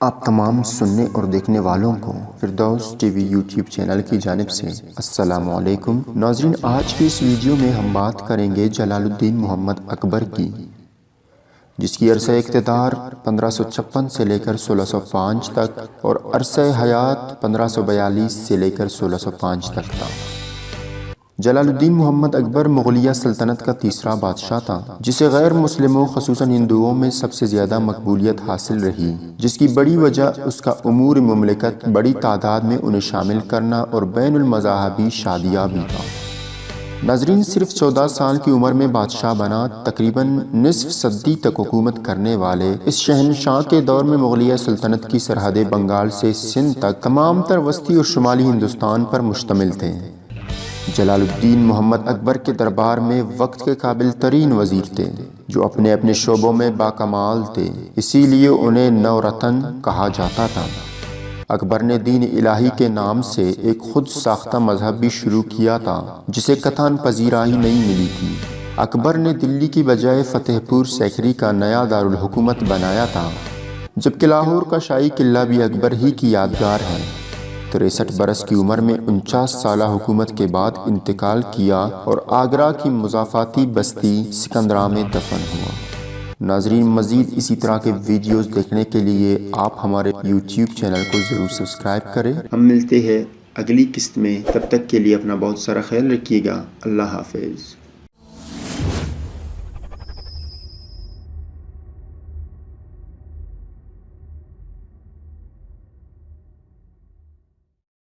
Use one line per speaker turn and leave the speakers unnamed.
آپ تمام سننے اور دیکھنے والوں کو Firdous T V YouTube channel کی جانب سے السلام علیکم۔ ناظرین، آج کی اس ویڈیو میں ہم بات کریں گے جلال الدین محمد اکبر کی، جس کی عرصہ اقتدار 1556 سے لے کر 1605 تک اور عرصہ حیات 1542 سے لے کر 1605 تک تھا۔ جلال الدین محمد اکبر مغلیہ سلطنت کا تیسرا بادشاہ تھا، جسے غیر مسلموں خصوصاً ہندوؤں میں سب سے زیادہ مقبولیت حاصل رہی، جس کی بڑی وجہ اس کا امور مملکت بڑی تعداد میں انہیں شامل کرنا اور بین المذاہبی شادیاں بھی تھا۔ ناظرین، صرف 14 سال کی عمر میں بادشاہ بنا، تقریباً نصف صدی تک حکومت کرنے والے اس شہنشاہ کے دور میں مغلیہ سلطنت کی سرحدیں بنگال سے سندھ تک تمام تر وسطی اور شمالی ہندوستان پر مشتمل تھے۔ جلال الدین محمد اکبر کے دربار میں وقت کے قابل ترین وزیر تھے، جو اپنے اپنے شعبوں میں باکمال تھے، اسی لیے انہیں نورتن کہا جاتا تھا۔ اکبر نے دین الہی کے نام سے ایک خود ساختہ مذہب بھی شروع کیا تھا، جسے قطعاً پذیرائی نہیں ملی تھی۔ اکبر نے دلی کی بجائے فتح پور سیکری کا نیا دارالحکومت بنایا تھا، جبکہ لاہور کا شاہی قلعہ بھی اکبر ہی کی یادگار ہے۔ 63 برس کی عمر میں 49 سالہ حکومت کے بعد انتقال کیا اور آگرہ کی مضافاتی بستی سکندرا میں دفن ہوا۔ ناظرین، مزید اسی طرح کے ویڈیوز دیکھنے کے لیے آپ ہمارے یوٹیوب چینل کو ضرور سبسکرائب کریں۔ ہم ملتے ہیں اگلی قسط میں، تب تک کے لیے اپنا بہت سارا خیال رکھیے گا۔ اللہ حافظ۔